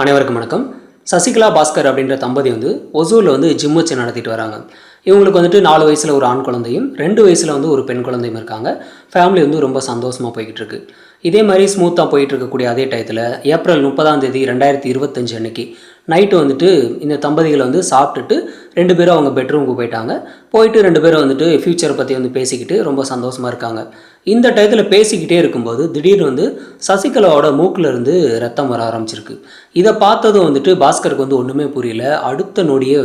அனைவருக்கும் வணக்கம். சசிகலா பாஸ்கர் அப்படின்ற தம்பதி ஒசூரில் ஜிம் வச்சு நடத்திட்டு வராங்க. இவங்களுக்கு 4 வயசில் ஒரு ஆண் குழந்தையும் 2 வயசில் ஒரு பெண் குழந்தையும் இருக்காங்க. ஃபேமிலி ரொம்ப சந்தோஷமாக போய்கிட்டு இருக்கு. இதே மாதிரி ஸ்மூத்தாக போயிட்டு இருக்கக்கூடிய அதே டயத்தில் ஏப்ரல் 30ஆம் தேதி 2025 அன்னைக்கு நைட்டு இந்த தம்பதிகள் சாப்பிட்டுட்டு 2 பேரும் அவங்க பெட்ரூமுக்கு போயிட்டாங்க. போயிட்டு 2 பேரும் ஃப்யூச்சரை பற்றி பேசிக்கிட்டு ரொம்ப சந்தோஷமாக இருக்காங்க. இந்த டயத்தில் பேசிக்கிட்டே இருக்கும்போது திடீர்னு சசிகலாவோட மூக்கில் இருந்து ரத்தம் வர ஆரம்பிச்சிருக்கு. இதை பார்த்ததும் பாஸ்கருக்கு ஒன்றுமே புரியல. அடுத்த நொடியே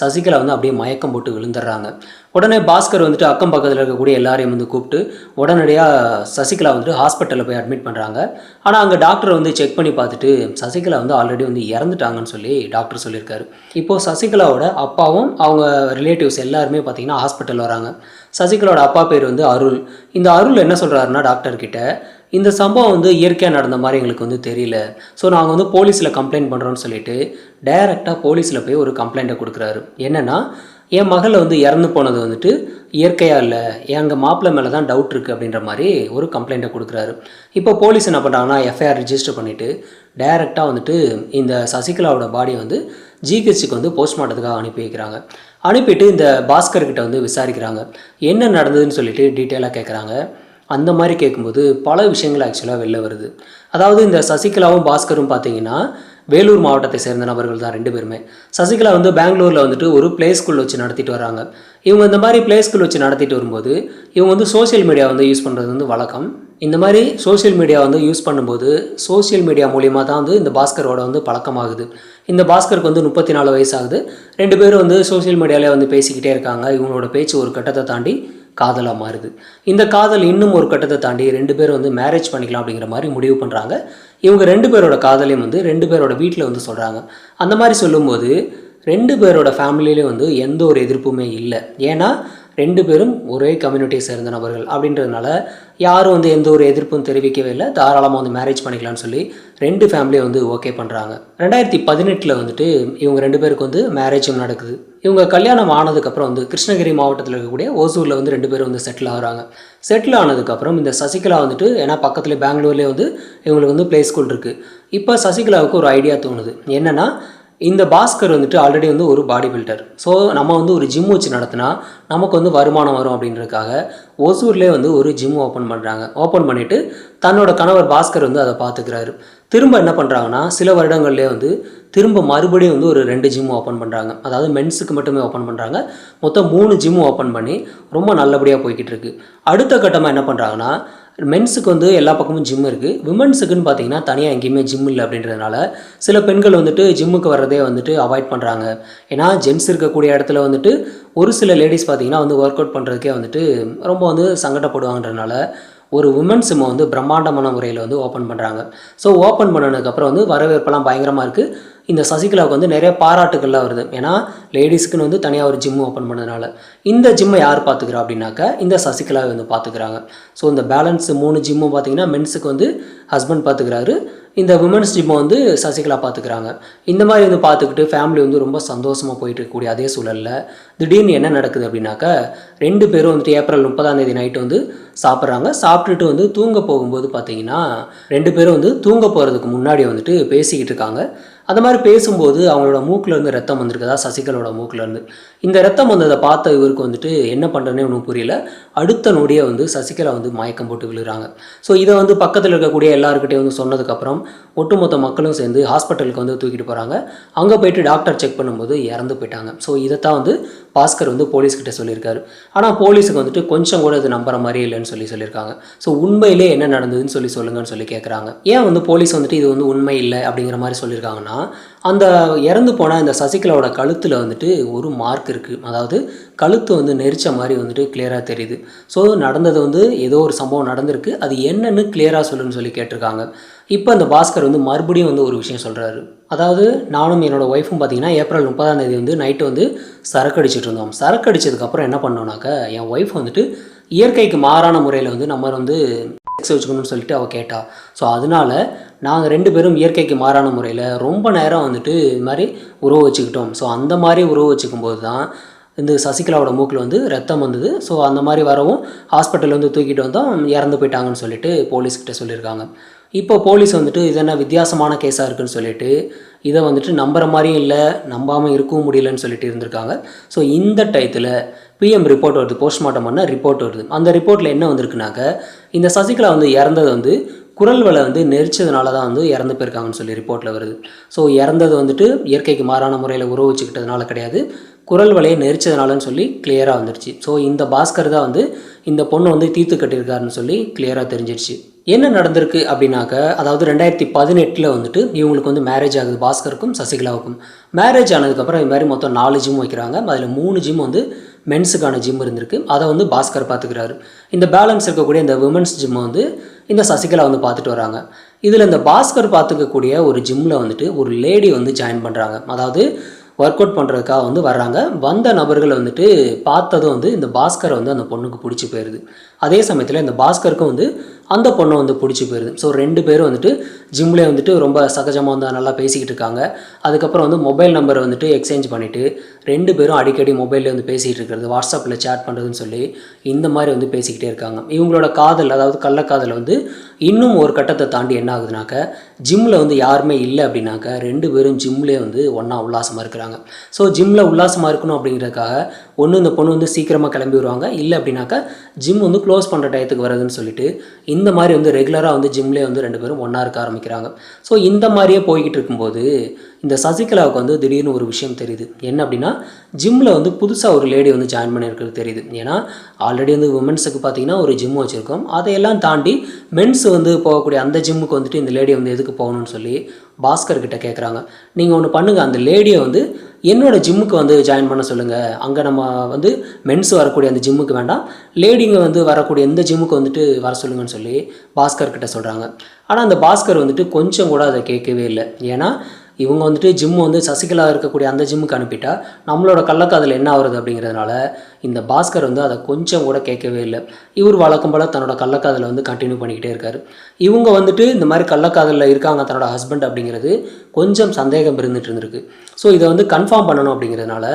சசிகலா அப்படியே மயக்கம் போட்டு விழுந்துடுறாங்க. உடனே பாஸ்கர் அக்கம் பக்கத்தில் இருக்கக்கூடிய எல்லாரையும் கூப்பிட்டு உடனடியாக சசிகலா ஹாஸ்பிட்டலில் போய் அட்மிட் பண்ணுறாங்க. ஆனால் அங்கே டாக்டர் செக் பண்ணி பார்த்துட்டு சசிகலா ஆல்ரெடி இறந்துட்டாங்கன்னு சொல்லி டாக்டர் சொல்லியிருக்காரு. இப்போது சசிகலாவோட அப்பாவும் அவங்க ரிலேட்டிவ்ஸ் எல்லாருமே பார்த்திங்கன்னா ஹாஸ்பிட்டல் வராங்க. சசிகலாவோட அப்பா பேர் அருள். இந்த அருள் என்ன சொல்கிறாருன்னா டாக்டர்கிட்ட, இந்த சம்பவம் இயற்கையாக நடந்த மாதிரி எங்களுக்கு தெரியல. ஸோ நாங்கள் போலீஸில் கம்ப்ளைண்ட் பண்ணுறோன்னு சொல்லிட்டு டைரெக்டாக போலீஸில் போய் ஒரு கம்ப்ளைண்ட்டை கொடுக்குறாரு. என்னென்னா, என் மகள் இறந்து போனது இயற்கையாக இல்லை, எங்கள் மாப்பிள்ளை மேலே தான் டவுட் இருக்குது அப்படின்ற மாதிரி ஒரு கம்ப்ளைண்ட்டை கொடுக்குறாரு. இப்போ போலீஸ் என்ன பண்ணுறாங்கன்னா எஃப்ஐஆர் ரிஜிஸ்டர் பண்ணிவிட்டு டைரெக்டாக இந்த சசிகலாவோட பாடியை ஜிஹெச்சுக்கு போஸ்ட்மார்ட்டத்துக்காக அனுப்பி வைக்கிறாங்க. அனுப்பிட்டு இந்த பாஸ்கர்கிட்ட விசாரிக்கிறாங்க. என்ன நடந்ததுன்னு சொல்லிட்டு டீட்டெயிலாக கேட்குறாங்க. அந்த மாதிரி கேட்கும்போது பல விஷயங்கள் ஆக்சுவலாக வெளில வருது. அதாவது இந்த சசிகலாவும் பாஸ்கரும் பார்த்தீங்கன்னா வேலூர் மாவட்டத்தை சேர்ந்த நபர்கள் தான் 2 பேருமே. சசிகலா பெங்களூரில் ஒரு ப்ளே ஸ்கூல் வச்சு நடத்திட்டு வராங்க. இவங்க இந்த மாதிரி ப்ளே ஸ்கூல் வச்சு நடத்திட்டு வரும்போது இவங்க சோஷியல் மீடியா யூஸ் பண்ணுறது வழக்கம். இந்த மாதிரி சோஷியல் மீடியா யூஸ் பண்ணும்போது சோஷியல் மீடியா மூலிமா தான் இந்த பாஸ்கரோட பழக்கமாகுது. இந்த பாஸ்கருக்கு 34 வயசாகுது. 2 பேரும் சோஷியல் மீடியாவிலே பேசிக்கிட்டே இருக்காங்க. இவங்களோட பேச்சு ஒரு கட்டத்தை தாண்டி காதலாக மாறுது. இந்த காதல் இன்னும் ஒரு கட்டத்தை தாண்டி 2 பேரும் மேரேஜ் பண்ணிக்கலாம் அப்படிங்கிற மாதிரி முடிவு பண்ணுறாங்க. இவங்க 2 பேரோட காதலையும் 2 பேரோட வீட்டில் சொல்கிறாங்க. அந்த மாதிரி சொல்லும்போது 2 பேரோட ஃபேமிலியிலே எந்த ஒரு எதிர்ப்புமே இல்லை. ஏன்னா 2 பேரும் ஒரே கம்யூனிட்டியை சேர்ந்த நபர்கள் அப்படின்றதுனால யாரும் எந்த ஒரு எதிர்ப்பும் தெரிவிக்கவே இல்லை. தாராளமாக மேரேஜ் பண்ணிக்கலாம்னு சொல்லி 2 ஃபேமிலியும் ஓகே பண்ணுறாங்க. 2018 இவங்க 2 பேருக்கு மேரேஜும் நடக்குது. இவங்க கல்யாணம் ஆனதுக்கப்புறம் கிருஷ்ணகிரி மாவட்டத்தில் இருக்கக்கூடிய ஓசூரில் 2 பேரும் செட்டில் ஆகிறாங்க. செட்டில் ஆனதுக்கப்புறம் இந்த சசிகலா ஏன்னா பக்கத்தில் பெங்களூர்லேயே இவங்களுக்கு ப்ளே ஸ்கூல் இருக்குது. இப்போ சசிகலாவுக்கு ஒரு ஐடியா தோணுது. என்னென்னா, இந்த பாஸ்கர் ஆல்ரெடி ஒரு பாடி பில்டர். ஸோ நம்ம ஒரு ஜிம் வச்சு நடத்தினா நமக்கு வருமானம் வரும் அப்படின்றதுக்காக ஓசூர்லேயே ஒரு ஜிம் ஓப்பன் பண்ணுறாங்க. ஓப்பன் பண்ணிவிட்டு தன்னோட கணவர் பாஸ்கர் அதை பார்த்துக்கிறாரு. திரும்ப என்ன பண்ணுறாங்கன்னா, சில வருடங்கள்லேயே திரும்ப மறுபடியும் ஒரு 2 ஜிம் ஓப்பன் பண்ணுறாங்க. அதாவது மென்ஸுக்கு மட்டுமே ஓப்பன் பண்ணுறாங்க. மொத்தம் 3 ஜிம் ஓப்பன் பண்ணி ரொம்ப நல்லபடியாக போய்கிட்டு இருக்கு. அடுத்த கட்டமாக என்ன பண்ணுறாங்கன்னா, மென்ஸுக்கு எல்லா பக்கமும் ஜிம் இருக்குது. விமன்ஸுக்குன்னு பார்த்தீங்கன்னா தனியாக எங்கேயுமே ஜிம் இல்லை அப்படின்றதுனால சில பெண்கள் ஜிம்முக்கு வர்றதே அவாய்ட் பண்ணுறாங்க. ஏன்னா ஜென்ஸ் இருக்கக்கூடிய இடத்துல ஒரு சில லேடிஸ் பார்த்தீங்கன்னா ஒர்க் அவுட் பண்ணுறதுக்கே ரொம்ப சங்கடப்படுவாங்கன்றதுனால ஒரு உமன்ஸ் ஜிம்மை பிரம்மாண்டமான முறையில் ஓப்பன் பண்ணுறாங்க. ஸோ ஓப்பன் பண்ணதுக்கப்புறம் வரவேற்பெல்லாம் பயங்கரமாக இருக்குது. இந்த சசிகலாவுக்கு நிறைய பாராட்டுகள்லாம் வருது. ஏன்னா லேடிஸுக்குன்னு தனியாக ஒரு ஜிம் ஓப்பன் பண்ணதுனால. இந்த ஜிம்மை யார் பார்த்துக்கிறா அப்படின்னாக்கா இந்த சசிகலாவை பார்த்துக்கிறாங்க. ஸோ இந்த பேலன்ஸ் 3 ஜிம்மும் பார்த்தீங்கன்னா மென்ஸுக்கு ஹஸ்பண்ட் பார்த்துக்கிறாரு. இந்த விமன்ஸ் ஜிம்மை சசிகலா பார்த்துக்கிறாங்க. இந்த மாதிரி பார்த்துக்கிட்டு ஃபேமிலி ரொம்ப சந்தோஷமாக போயிட்டு இருக்கக்கூடிய அதே சூழலில் திடீர்னு என்ன நடக்குது அப்படின்னாக்கா 2 பேரும் ஏப்ரல் 30ஆம் தேதி நைட்டு சாப்பிட்றாங்க. சாப்பிட்டுட்டு தூங்க போகும்போது பார்த்தீங்கன்னா 2 பேரும் தூங்க போகிறதுக்கு முன்னாடி பேசிக்கிட்டு இருக்காங்க. அந்த மாதிரி பேசும்போது அவங்களோட மூக்கிலேருந்து ரத்தம் வந்திருக்குதா, சசிகலோட மூக்கிலேருந்து. இந்த ரத்தம் வந்ததை பார்த்த இவருக்கு என்ன பண்ணுறதுனே ஒன்றும் புரியல. அடுத்த நொடியே சசிகலா மயக்கம் போட்டு விழுறாங்க. ஸோ இதை பக்கத்தில் இருக்கக்கூடிய எல்லாருக்கிட்டையும் சொன்னதுக்கப்புறம் ஒட்டுமொத்த மக்களும் சேர்ந்து ஹாஸ்பிட்டலுக்கு தூக்கிட்டு போகிறாங்க. அங்கே போயிட்டு டாக்டர் செக் பண்ணும்போது இறந்து போயிட்டாங்க. ஸோ இதைத்தான் பாஸ்கர் போலீஸ்கிட்ட சொல்லியிருக்காரு. ஆனால் போலீஸுக்கு கொஞ்சம் கூட இது நம்புற மாதிரி இல்லைன்னு சொல்லியிருக்காங்க. ஸோ உண்மையிலே என்ன நடந்ததுன்னு சொல்லுங்கன்னு சொல்லி கேட்குறாங்க. ஏன் போலீஸ் இது உண்மை இல்லை அப்படிங்கிற மாதிரி சொல்லியிருக்காங்கன்னா, அந்த இறந்து போன இந்த சசிகலாவோட கழுத்தில் ஒரு மார்க் இருக்குது. அதாவது கழுத்து நெரிச்ச மாதிரி கிளியராக தெரியுது. ஸோ நடந்தது ஏதோ ஒரு சம்பவம் நடந்திருக்கு, அது என்னன்னு கிளியராக சொல்லுன்னு சொல்லி கேட்டிருக்காங்க. இப்போ அந்த பாஸ்கர் மறுபடியும் ஒரு விஷயம் சொல்கிறாரு. அதாவது நானும் என்னோடய ஒய்ஃபும் பார்த்தீங்கன்னா ஏப்ரல் 30ஆம் தேதி நைட்டு சரக்கு அடிச்சிட்டு இருந்தோம். சரக்கு அடித்ததுக்கப்புறம் என்ன பண்ணோன்னாக்கா என் ஒய்ஃப் இயற்கைக்கு மாறான முறையில் நம்ம செக்ஸ் வச்சுக்கணும்னு சொல்லிட்டு அவள் கேட்டா. ஸோ அதனால் நாங்கள் 2 பேரும் இயற்கைக்கு மாறான முறையில் ரொம்ப நேரம் இது மாதிரி உறவு வச்சுக்கிட்டோம். ஸோ அந்த மாதிரி உறவு வச்சுக்கும்போது தான் இந்த சசிகலாவோட மூக்கில் ரத்தம் வந்தது. ஸோ அந்த மாதிரி வரவும் ஹாஸ்பிட்டல் தூக்கிட்டு வந்தோம், இறந்து போயிட்டாங்கன்னு சொல்லிட்டு போலீஸ்கிட்ட சொல்லியிருக்காங்க. இப்போ போலீஸ் வந்துட்டு இது என்ன வித்தியாசமான கேஸாக இருக்குன்னு சொல்லிட்டு இதை வந்துட்டு நம்புற மாதிரியும் இல்லை, நம்பாமல் இருக்கவும் முடியலன்னு சொல்லிட்டு இருந்திருக்காங்க. ஸோ இந்த டயத்தில் பிஎம் ரிப்போர்ட் வருது, போஸ்ட்மார்ட்டம் பண்ண ரிப்போர்ட் வருது. அந்த ரிப்போர்ட்டில் என்ன வந்திருக்குனாக்க, இந்த சசிகலா வந்து இறந்தது வந்து குரல் வலை வந்து நெரிச்சதுனால தான் வந்து இறந்து போயிருக்காங்கன்னு சொல்லி ரிப்போர்ட்டில் வருது. ஸோ இறந்தது வந்துட்டு இயற்கைக்கு மாறான முறையில் உறவு வச்சுக்கிட்டதுனால கிடையாது, குரல் வலையை நெரிச்சதுனாலன்னு சொல்லி கிளியராக வந்துருச்சு. ஸோ இந்த பாஸ்கர் தான் வந்து இந்த பொண்ணு வந்து தீர்த்து கட்டியிருக்காருன்னு சொல்லி கிளியராக தெரிஞ்சிருச்சு. என்ன நடந்திருக்கு அப்படின்னாக்க, அதாவது 2018 வந்துட்டு இவங்களுக்கு வந்து மேரேஜ் ஆகுது, பாஸ்கருக்கும் சசிகலாவுக்கும். மேரேஜ் ஆனதுக்கப்புறம் இது மாதிரி மொத்தம் 4 ஜிம் வைக்கிறாங்க. அதில் 3 ஜிம் வந்து மென்ஸுக்கான ஜிம் இருந்திருக்கு, அதை வந்து பாஸ்கர் பார்த்துக்கிறாரு. இந்த பேலன்ஸ் இருக்கக்கூடிய இந்த விமன்ஸ் ஜிம்மை வந்து இந்த சசிகலா வந்து பார்த்துட்டு வராங்க. இதில் இந்த பாஸ்கர் பார்த்துக்கக்கூடிய ஒரு ஜிம்மில் வந்துட்டு ஒரு லேடி வந்து ஜாயின் பண்ணுறாங்க. அதாவது ஒர்க் அவுட் பண்ணுறதுக்காக வந்து வர்றாங்க. வந்த நபர்கள் வந்துட்டு பார்த்ததும் வந்து இந்த பாஸ்கரை வந்து அந்த பொண்ணுக்கு பிடிச்சி போயிடுது. அதே சமயத்தில் இந்த பாஸ்கருக்கும் வந்து அந்த பொண்ணை வந்து பிடிச்சி போயிடுது. ஸோ 2 பேரும் வந்துட்டு ஜிம்லேயே வந்துட்டு ரொம்ப சகஜமாக வந்து நல்லா பேசிக்கிட்டு இருக்காங்க. அதுக்கப்புறம் வந்து மொபைல் நம்பரை வந்துட்டு எக்ஸ்சேஞ்ச் பண்ணிவிட்டு 2 பேரும் அடிக்கடி மொபைலில் வந்து பேசிகிட்டு இருக்கிறது, வாட்ஸ்அப்பில் சேட் பண்ணுறதுன்னு சொல்லி இந்த மாதிரி வந்து பேசிக்கிட்டே இருக்காங்க. இவங்களோட காதல், அதாவது கள்ளக்காதல் வந்து இன்னும் ஒரு கட்டத்தை தாண்டி என்ன ஆகுதுனாக்க, ஜிம்மில் வந்து யாருமே இல்லை அப்படின்னாக்க 2 பேரும் ஜிம்லேயே வந்து ஒன்றா உல்லாசமாக இருக்கிறாங்க. ஸோ ஜிம்மில் உல்லாசமாக இருக்கணும் அப்படிங்கிறதுக்காக ஒன்று இந்த பொண்ணு வந்து சீக்கிரமாக கிளம்பி வருவாங்க, இல்லை அப்படின்னாக்கா ஜிம் வந்து க்ளோஸ் பண்ணுற டயத்துக்கு வருதுன்னு சொல்லிட்டு இந்த மாதிரி வந்து ரெகுலராக வந்து ஜிம்லேயே வந்து 2 பேரும் ஒன்றா இருக்க ஆரம்பிக்கிறாங்க. ஸோ இந்த மாதிரியே போய்கிட்டு இருக்கும்போது இந்த சசிகலாவுக்கு வந்து திடீர்னு ஒரு விஷயம் தெரியுது. என்ன அப்படின்னா, ஜிம்மில் வந்து புதுசாக ஒரு லேடி வந்து ஜாயின் பண்ணியிருக்கிறது தெரியுது. ஏன்னா ஆல்ரெடி வந்து உமன்ஸுக்கு பார்த்தீங்கன்னா ஒரு ஜிம் வச்சுருக்கோம், அதையெல்லாம் தாண்டி மென்ஸ் வந்து போகக்கூடிய அந்த ஜிம்முக்கு வந்துட்டு இந்த லேடியை வந்து எதுக்கு போகணும்னு சொல்லி பாஸ்கர் கிட்ட கேட்குறாங்க. நீங்கள் ஒன்று பண்ணுங்கள், அந்த லேடியை வந்து என்னோடய ஜிம்முக்கு வந்து ஜாயின் பண்ண சொல்லுங்கள். அங்கே நம்ம வந்து மென்ஸ் வரக்கூடிய அந்த ஜிம்முக்கு வேண்டாம், லேடிங்க வந்து வரக்கூடிய எந்த ஜிம்முக்கு வந்துட்டு வர சொல்லுங்கன்னு சொல்லி பாஸ்கர் கிட்ட சொல்கிறாங்க. ஆனால் அந்த பாஸ்கர் வந்துட்டு கொஞ்சம் கூட அதை கேட்கவே இல்லை. ஏன்னா இவங்க வந்துட்டு ஜிம்மு வந்து சசிகலா இருக்கக்கூடிய அந்த ஜிம்முக்கு அனுப்பிட்டா நம்மளோட கள்ளக்காதல் என்ன ஆகுறது அப்படிங்கிறதுனால இந்த பாஸ்கர் வந்து அதை கொஞ்சம் கூட கேட்கவே இல்லை. இவர் வழக்கம் போல் தன்னோட கள்ளக்காதலை வந்து கண்டினியூ பண்ணிக்கிட்டே இருக்கார். இவங்க வந்துட்டு இந்த மாதிரி கள்ளக்காதலில் இருக்காங்க தன்னோட ஹஸ்பண்ட் அப்படிங்கிறது கொஞ்சம் சந்தேகம் இருந்துகிட்டு. ஸோ இதை வந்து கன்ஃபார்ம் பண்ணணும் அப்படிங்கிறதுனால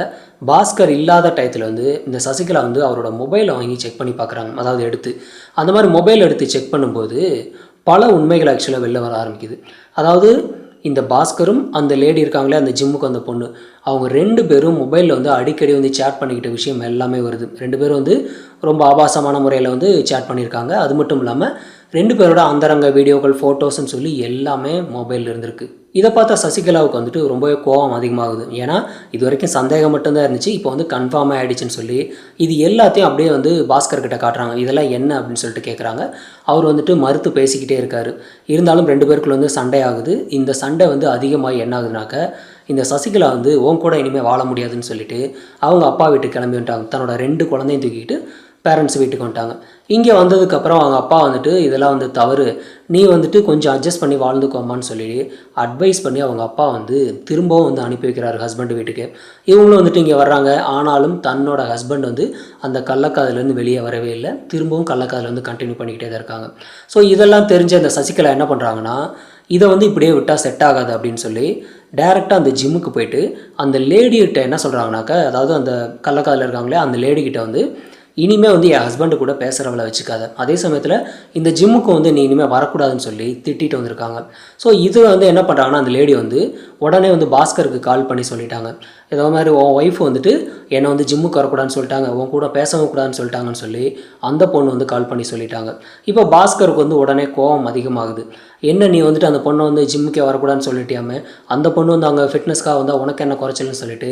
பாஸ்கர் இல்லாத டயத்தில் வந்து இந்த சசிகலா வந்து அவரோட மொபைலை வாங்கி செக் பண்ணி பார்க்குறாங்க. அதாவது எடுத்து அந்த மாதிரி மொபைல் எடுத்து செக் பண்ணும்போது பல உண்மைகள் ஆக்சுவலாக வெளில வர ஆரம்பிக்குது. அதாவது இந்த பாஸ்கரும் அந்த லேடி இருக்காங்களே அந்த ஜிம்முக்கு அந்த பொண்ணு, அவங்க 2 பேரும் மொபைலில் வந்து அடிக்கடி வந்து சேட் பண்ணிக்கிட்ட விஷயம் எல்லாமே வருது. 2 பேரும் வந்து ரொம்ப ஆபாசமான முறையில் வந்து சேட் பண்ணியிருக்காங்க. அது மட்டும் இல்லாமல் 2 பேரோட அந்தரங்க வீடியோக்கள், ஃபோட்டோஸ்ன்னு சொல்லி எல்லாமே மொபைலில் இருந்திருக்கு. இதை பார்த்தா சசிகலாவுக்கு வந்துட்டு ரொம்பவே கோபம் அதிகமாகுது. ஏன்னா இது வரைக்கும் சந்தேகம் மட்டும்தான் இருந்துச்சு, இப்போ வந்து கன்ஃபார்மாக ஆகிடுச்சின்னு சொல்லி இது எல்லாத்தையும் அப்படியே வந்து பாஸ்கர் கிட்ட காட்டுறாங்க. இதெல்லாம் என்ன அப்படின்னு சொல்லிட்டு கேட்குறாங்க. அவர் வந்துட்டு மறுத்து பேசிக்கிட்டே இருக்கார். இருந்தாலும் 2 பேருக்குள்ள வந்து சண்டை ஆகுது. இந்த சண்டை வந்து அதிகமாக என்ன ஆகுதுனாக்க, இந்த சசிகலா வந்து உன் கூட இனிமேல் வாழ முடியாதுன்னு சொல்லிட்டு அவங்க அப்பா வீட்டுக்கு கிளம்பி வந்துட்டாங்க. தன்னோட 2 குழந்தையும் தூக்கிட்டு பேரண்ட்ஸ் வீட்டுக்கு வந்துட்டாங்க. இங்கே வந்ததுக்கப்புறம் அவங்க அப்பா வந்துட்டு இதெல்லாம் வந்து தவறு, நீ வந்துட்டு கொஞ்சம் அட்ஜஸ்ட் பண்ணி வாழ்ந்துக்கோமான்னு சொல்லி அட்வைஸ் பண்ணி அவங்க அப்பா வந்து திரும்பவும் வந்து அனுப்பி வைக்கிறாரு ஹஸ்பண்ட் வீட்டுக்கு. இவங்களும் வந்துட்டு இங்கே வர்றாங்க. ஆனாலும் தன்னோட ஹஸ்பண்ட் வந்து அந்த கள்ளக்காதலேருந்து வெளியே வரவே இல்லை. திரும்பவும் கள்ளக்காதல் வந்து கண்டினியூ பண்ணிக்கிட்டே தான் இருக்காங்க. ஸோ இதெல்லாம் தெரிஞ்ச அந்த சசிகலா என்ன பண்ணுறாங்கன்னா, இதை வந்து இப்படியே விட்டால் செட் ஆகாது அப்படின்னு சொல்லி டேரெக்டாக அந்த ஜிம்முக்கு போயிட்டு அந்த லேடிகிட்ட என்ன சொல்கிறாங்கனாக்கா, அதாவது அந்த கள்ளக்காதலில் இருக்காங்களே அந்த லேடிக்கிட்ட வந்து இனிமேல் வந்து என் ஹஸ்பண்டு கூட பேசுகிறவளை வச்சுக்காத, அதே சமயத்தில் இந்த ஜிம்முக்கு வந்து நீ இனிமேல் வரக்கூடாதுன்னு சொல்லி திட்டிட்டு வந்திருக்காங்க. ஸோ இது வந்து என்ன பண்ணுறாங்கன்னா, அந்த லேடி வந்து உடனே வந்து பாஸ்கருக்கு கால் பண்ணி சொல்லிட்டாங்க. ஏதோ மாதிரி உன் ஒய்ஃப் வந்துட்டு என்னை வந்து ஜிம்முக்கு வரக்கூடாதுன்னு சொல்லிட்டாங்க, உன் கூட பேசவும் கூடாதுன்னு சொல்லிட்டாங்கன்னு சொல்லி அந்த பொண்ணு வந்து கால் பண்ணி சொல்லிட்டாங்க. இப்போ பாஸ்கருக்கு வந்து உடனே கோபம் அதிகமாகுது. என்ன நீ வந்துட்டு அந்த பொண்ணை வந்து ஜிம்முக்கே வரக்கூடாதுன்னு சொல்லிட்டியாமே, அந்த பொண்ணு வந்து அங்கே ஃபிட்னஸ்க்காக வந்தால் உனக்கு என்ன குறைச்சல்னு சொல்லிட்டு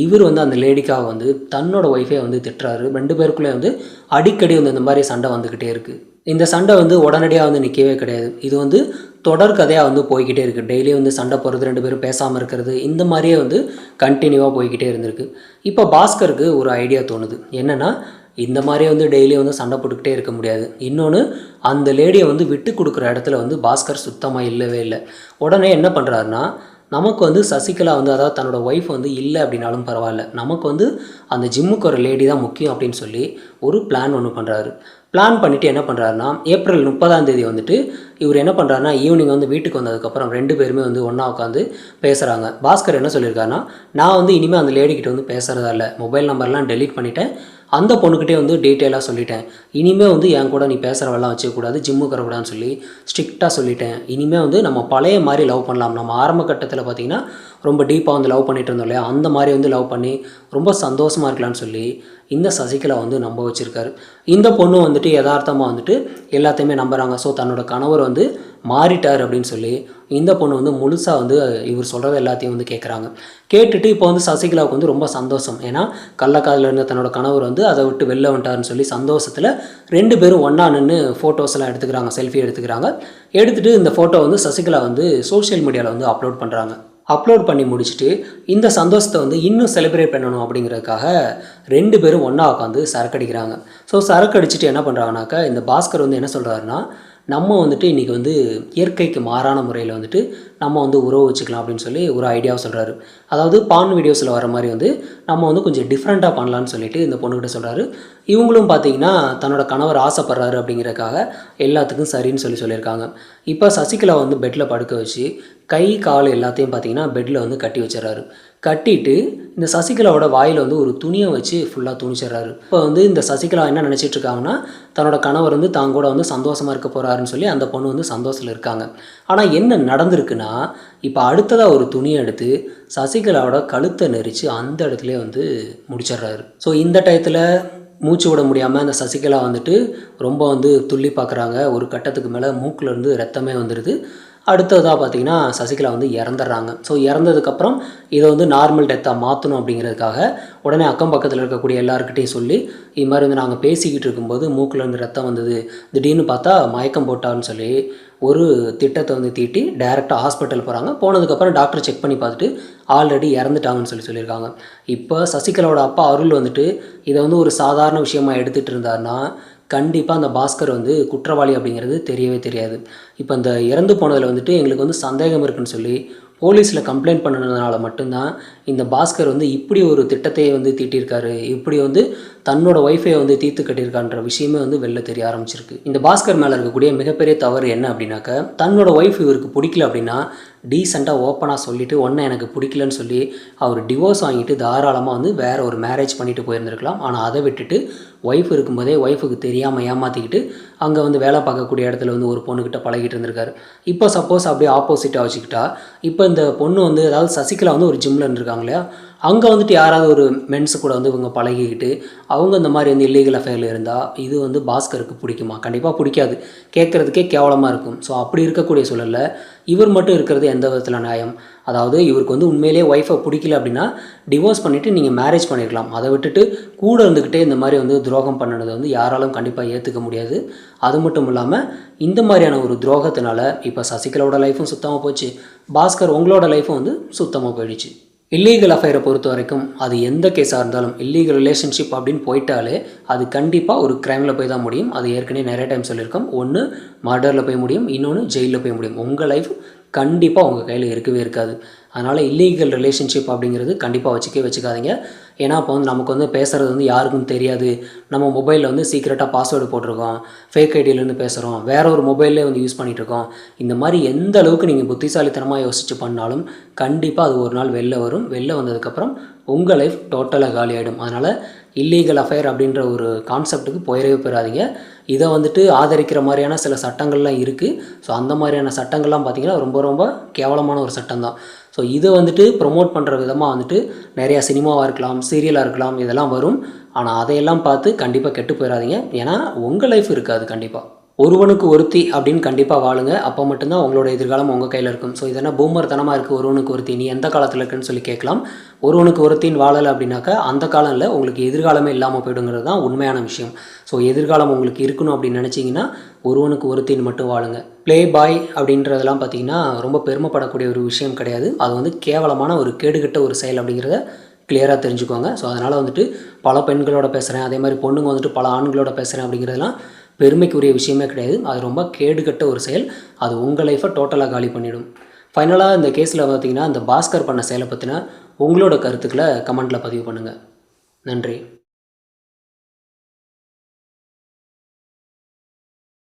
இவர் வந்து அந்த லேடிக்காக வந்து தன்னோட ஒய்ஃபே வந்து திட்டுறாரு. 2 பேருக்குள்ளே வந்து அடிக்கடி வந்து இந்த மாதிரி சண்டை வந்துக்கிட்டே இருக்குது. இந்த சண்டை வந்து உடனடியாக வந்து நிற்கவே கிடையாது. இது வந்து தொடர் கதையாக வந்து போய்கிட்டே இருக்குது. டெய்லியும் வந்து சண்டை போடுறது, 2 பேரும் பேசாமல் இருக்கிறது, இந்த மாதிரியே வந்து கண்டினியூவாக போய்கிட்டே இருந்திருக்கு. இப்போ பாஸ்கருக்கு ஒரு ஐடியா தோணுது. என்னென்னா, இந்த மாதிரியே வந்து டெய்லியும் வந்து சண்டை போட்டுக்கிட்டே இருக்க முடியாது. இன்னொன்று, அந்த லேடியை வந்து விட்டு கொடுக்குற இடத்துல வந்து பாஸ்கர் சுத்தமாக இல்லவே இல்லை. உடனே என்ன பண்ணுறாருன்னா, நமக்கு வந்து சசிகலா வந்து, அதாவது தன்னோட ஒய்ஃப் வந்து இல்லை அப்படின்னாலும் பரவாயில்ல, நமக்கு வந்து அந்த ஜிம்முக்கு ஒரு லேடி தான் முக்கியம் அப்படின்னு சொல்லி ஒரு பிளான் ஒன்று பண்ணுறாரு. பிளான் பண்ணிவிட்டு என்ன பண்ணுறாருன்னா, ஏப்ரல் 30ஆம் தேதி வந்துட்டு இவர் என்ன பண்ணுறாருன்னா ஈவினிங் வந்து வீட்டுக்கு வந்ததுக்கப்புறம் 2 பேருமே வந்து ஒன்றா உட்காந்து பேசுகிறாங்க. பாஸ்கர் என்ன சொல்லியிருக்காருன்னா, நான் வந்து இனிமேல் அந்த லேடிக்கிட்ட வந்து பேசுகிறதா இல்லை, மொபைல் நம்பர்லாம் டெலீட் பண்ணிவிட்டேன், அந்த பொண்ணுக்கிட்டே வந்து டீட்டெயிலாக சொல்லிட்டேன், இனிமேல் வந்து என் கூட நீ பேசுகிறவெல்லாம் வச்சுக்கூடாது, ஜிம்முக்கு வரக்கூடாதுன்னு சொல்லி ஸ்ட்ரிக்டாக சொல்லிட்டேன். இனிமேல் வந்து நம்ம பழைய மாதிரி லவ் பண்ணலாம். நம்ம ஆரம்ப கட்டத்தில் பார்த்திங்கன்னா ரொம்ப டீப்பாக வந்து லவ் பண்ணிட்டு இருந்தோம் இல்லையா, அந்த மாதிரி வந்து லவ் பண்ணி ரொம்ப சந்தோஷமாக இருக்கலாம்னு சொல்லி இந்த சசிகலா வந்து நம்ப வச்சுருக்காரு. இந்த பொண்ணு வந்துட்டு யதார்த்தமாக வந்துட்டு எல்லாத்தையுமே நம்புகிறாங்க. ஸோ தன்னோட கணவர் வந்து மாறிட்டார் அப்படின்னு சொல்லி இந்த பொண்ணு வந்து முழுசாக வந்து இவர் சொல்கிறது எல்லாத்தையும் வந்து கேட்குறாங்க. கேட்டுட்டு இப்போ வந்து சசிகலாவுக்கு வந்து ரொம்ப சந்தோஷம். ஏன்னா கள்ளக்காதலில் இருந்த தன்னோட கணவர் வந்து அதை விட்டு வெளில வந்துட்டாருன்னு சொல்லி சந்தோஷத்தில் 2 பேரும் ஒன்றா நின்று ஃபோட்டோஸ்லாம் எடுத்துக்கிறாங்க, செல்ஃபி எடுத்துக்கிறாங்க. எடுத்துகிட்டு இந்த ஃபோட்டோ வந்து சசிகலா வந்து சோஷியல் மீடியாவில் வந்து அப்லோட் பண்ணுறாங்க. அப்லோட் பண்ணி முடிச்சுட்டு இந்த சந்தோஷத்தை வந்து இன்னும் செலிப்ரேட் பண்ணணும் அப்படிங்கிறதுக்காக 2 பேரும் ஒன்றா உட்காந்து சரக்கு அடிக்கிறாங்க. ஸோ சரக்கு அடிச்சுட்டு என்ன பண்ணுறாங்கனாக்கா, இந்த பாஸ்கர் வந்து என்ன சொல்கிறாருன்னா, நம்ம வந்துட்டு இன்றைக்கி வந்து இயற்கைக்கு மாறான முறையில் வந்துட்டு நம்ம வந்து உறவு வச்சுக்கலாம் அப்படின்னு சொல்லி ஒரு ஐடியாவை சொல்கிறாரு. அதாவது பான் வீடியோஸில் வர மாதிரி வந்து நம்ம வந்து கொஞ்சம் டிஃப்ரெண்ட்டாக பண்ணலான்னு சொல்லிட்டு இந்த பொண்ணுக்கிட்ட சொல்கிறாரு. இவங்களும் பார்த்தீங்கன்னா தன்னோட கணவர் ஆசைப்படுறாரு அப்படிங்கிறதுக்காக எல்லாத்துக்கும் சரின்னு சொல்லியிருக்காங்க. இப்போ சசிகலா வந்து பெட்டில் படுக்க வச்சு கை கால் எல்லாத்தையும் பார்த்தீங்கன்னா பெட்டில் வந்து கட்டி வச்சிடறாரு. கட்டிட்டு இந்த சசிகலாவோட வாயில் வந்து ஒரு துணியை வச்சு ஃபுல்லாக துணிச்சிட்றாரு. இப்போ வந்து இந்த சசிகலா என்ன நினச்சிட்டு இருக்காங்கன்னா, தன்னோட கணவர் வந்து தான் கூட வந்து சந்தோஷமாக இருக்க போகிறாருன்னு சொல்லி அந்த பொண்ணு வந்து சந்தோஷத்தில் இருக்காங்க. ஆனால் என்ன நடந்திருக்குன்னா, இப்போ அடுத்ததாக ஒரு துணியை எடுத்து சசிகலாவோட கழுத்தை நெரிச்சு அந்த இடத்துலேயே வந்து முடிச்சிட்றாரு. ஸோ இந்த டயத்தில் மூச்சு விட முடியாமல் இந்த சசிகலா வந்துட்டு ரொம்ப வந்து துள்ளி பார்க்குறாங்க. ஒரு கட்டத்துக்கு மேலே மூக்கிலேருந்து ரத்தமே வந்துடுது. அடுத்ததாக பார்த்திங்கன்னா சசிகலா வந்து இறந்துடுறாங்க. ஸோ இறந்ததுக்கப்புறம் இதை வந்து நார்மல் டெத்தாக மாற்றணும் அப்படிங்கிறதுக்காக உடனே அக்கம் பக்கத்தில் இருக்கக்கூடிய எல்லாருக்கிட்டையும் சொல்லி, இது மாதிரி வந்து நாங்கள் பேசிக்கிட்டு இருக்கும்போது மூக்கிலேருந்து ரத்தம் வந்தது, திடீர்னு பார்த்தா மயக்கம் போட்டான்னு சொல்லி ஒரு திட்டத்தை வந்து தீட்டி டைரெக்டாக ஹாஸ்பிட்டல் போகிறாங்க. போனதுக்கப்புறம் டாக்டர் செக் பண்ணி பார்த்துட்டு ஆல்ரெடி இறந்துட்டாங்கன்னு சொல்லியிருக்காங்க. இப்போ சசிகலாவோட அப்பா அருள் வந்துட்டு இதை வந்து ஒரு சாதாரண விஷயமாக எடுத்துகிட்டு இருந்தாருன்னா கண்டிப்பாக அந்த பாஸ்கர் வந்து குற்றவாளி அப்படிங்கிறது தெரியவே தெரியாது. இப்போ இந்த இறந்து போனதில் வந்துட்டு எங்களுக்கு வந்து சந்தேகம் இருக்குன்னு சொல்லி போலீஸில் கம்ப்ளைண்ட் பண்ணதுனால மட்டும்தான் இந்த பாஸ்கர் வந்து இப்படி ஒரு திட்டத்தையே வந்து தீட்டியிருக்காரு, இப்படி வந்து தன்னோட ஒய்ஃபை வந்து தீர்த்து கட்டியிருக்கான்ற விஷயமே வந்து வெளில தெரிய ஆரம்பிச்சிருக்கு. இந்த பாஸ்கர் மேலே இருக்கக்கூடிய மிகப்பெரிய தவறு என்ன அப்படின்னாக்க, தன்னோட ஒய்ஃப் இவருக்கு பிடிக்கல அப்படின்னா டீசெண்டாக ஓப்பனாக சொல்லிவிட்டு ஒன்று எனக்கு பிடிக்கலன்னு சொல்லி அவர் டிவோர்ஸ் வாங்கிட்டு தாராளமாக வந்து வேறு ஒரு மேரேஜ் பண்ணிட்டு போயிருந்துருக்கலாம். ஆனால் அதை விட்டுட்டு ஒய்ஃப் இருக்கும்போதே ஒய்ஃபுக்கு தெரியாமல் ஏமாற்றிக்கிட்டு அங்கே வந்து வேலை பார்க்கக்கூடிய இடத்துல வந்து ஒரு பொண்ணுக்கிட்ட பழகிட்டு இருந்திருக்காரு. இப்போ சப்போஸ் அப்படியே ஆப்போசிட்டாக வச்சுக்கிட்டா, இப்போ இந்த பொண்ணு வந்து அதாவது சசிகலா வந்து ஒரு ஜிம்மில் இருந்திருக்காங்க இல்லையா, அங்கே வந்துட்டு யாராவது ஒரு மென்ஸு கூட வந்து இவங்க பழகிக்கிட்டு அவங்க இந்த மாதிரி வந்து இல்லீகல் அஃபேரில் இருந்தால் இது வந்து பாஸ்கருக்கு பிடிக்குமா? கண்டிப்பாக பிடிக்காது. கேட்குறதுக்கே கேவலமாக இருக்கும். ஸோ அப்படி இருக்கக்கூடிய சூழலில் இவர் மட்டும் இருக்கிறது எந்த விதத்தில் நியாயம்? அதாவது இவருக்கு வந்து உண்மையிலேயே ஒய்ஃபை பிடிக்கல அப்படின்னா டிவோர்ஸ் பண்ணிவிட்டு நீங்கள் மேரேஜ் பண்ணியிருக்கலாம். அதை விட்டுட்டு கூட இருந்துக்கிட்டே இந்த மாதிரி வந்து துரோகம் பண்ணினதை வந்து யாராலும் கண்டிப்பாக ஏற்றுக்க முடியாது. அது மட்டும் இல்லாமல் இந்த மாதிரியான ஒரு துரோகத்தினால இப்போ சசிகலாவோட லைஃப்பும் சுத்தமாக போச்சு, பாஸ்கர் உங்களோட லைஃப்பும் வந்து சுத்தமாக போயிடுச்சு. இல்லீகல் அஃபேரை பொறுத்த வரைக்கும் அது எந்த கேஸாக இருந்தாலும் இல்லீகல் ரிலேஷன்ஷிப் அப்படின்னு போயிட்டாலே அது கண்டிப்பாக ஒரு க்ரைமில் போய் தான் முடியும். அது ஏற்கனவே நிறைய டைம் சொல்லியிருக்கோம். ஒன்று மர்டரில் போய் முடியும், இன்னொன்று ஜெயிலில் போய் முடியும். உங்கள் லைஃப் கண்டிப்பாக உங்கள் கையில் இருக்கவே இருக்காது. அதனால் இல்லீகல் ரிலேஷன்ஷிப் அப்படிங்கிறது கண்டிப்பாக வச்சுக்காதீங்க. ஏன்னா இப்போ வந்து நமக்கு வந்து பேசுகிறது வந்து யாருக்கும் தெரியாது. நம்ம மொபைலில் வந்து சீக்ரெட்டாக பாஸ்வேர்டு போட்டிருக்கோம், ஃபேக் ஐடியிலேருந்து பேசுகிறோம், வேறு ஒரு மொபைல்லே வந்து யூஸ் பண்ணிகிட்ருக்கோம். இந்த மாதிரி எந்த அளவுக்கு நீங்கள் புத்திசாலித்தனமாக யோசித்து பண்ணாலும் கண்டிப்பாக அது ஒரு நாள் வெளில வரும். வெளில வந்ததுக்கப்புறம் உங்கள் லைஃப் டோட்டலாக காலியாகிடும். அதனால் இல்லீகல் அஃபேர் அப்படின்ற ஒரு கான்செப்ட்டுக்கு போயிடவே போயிடாதீங்க. இதை வந்துட்டு ஆதரிக்கிற மாதிரியான சில சட்டங்கள்லாம் இருக்குது. ஸோ அந்த மாதிரியான சட்டங்கள்லாம் பார்த்திங்கன்னா ரொம்ப ரொம்ப கேவலமான ஒரு சட்டம் தான். ஸோ இதை வந்துட்டு ப்ரொமோட் பண்ணுற விதமாக வந்துட்டு நிறையா சினிமாவாக இருக்கலாம், சீரியலாக இருக்கலாம், இதெல்லாம் வரும். ஆனால் அதையெல்லாம் பார்த்து கண்டிப்பாக கெட்டு போயிடாதீங்க. ஏன்னா உங்கள் லைஃப் இருக்காது கண்டிப்பாக. ஒருவனுக்கு ஒருத்தி அப்படின்னு கண்டிப்பாக வாழுங்க. அப்போ மட்டும்தான் உங்களோட எதிர்காலம் உங்கள் கையில் இருக்கும். ஸோ இதெல்லாம் பூமர் தனமாக இருக்குது. ஒருவனுக்கு ஒருத்தி நீ எந்த காலத்தில் இருக்குன்னு சொல்லி கேட்கலாம். ஒருவனுக்கு ஒருத்தின்னு வாழலை அப்படின்னாக்கா அந்த காலம் இல்லை, உங்களுக்கு எதிர்காலமே இல்லாமல் போய்டுங்கிறது தான் உண்மையான விஷயம். ஸோ எதிர்காலம் உங்களுக்கு இருக்கணும் அப்படின்னு நினச்சிங்கன்னா ஒருவனுக்கு ஒருத்தின்னு மட்டும் வாழுங்க. ப்ளே பாய் அப்படின்றதெல்லாம் பார்த்திங்கன்னா ரொம்ப பெருமைப்படக்கூடிய ஒரு விஷயம் கிடையாது. அது வந்து கேவலமான ஒரு கேடுகட்ட ஒரு செயல் அப்படிங்கிறத கிளியராக தெரிஞ்சுக்கோங்க. ஸோ அதனால் வந்துட்டு பல பெண்களோட பேசுகிறேன், அதே மாதிரி பொண்ணுங்க வந்துட்டு பல ஆண்களோட பேசுகிறேன் அப்படிங்கிறதுலாம் பெருமைக்குரிய விஷயமே கிடையாது. அது ரொம்ப கேடுகட்ட ஒரு செயல். அது உங்கள் லைஃப்பை டோட்டலாக காலி பண்ணிவிடும். ஃபைனலாக இந்த கேஸில் பார்த்திங்கன்னா இந்த பாஸ்கர் பண்ண செயலை பற்றின உங்களோட கருத்துக்களை கமெண்ட்டில் பதிவு பண்ணுங்கள். நன்றி.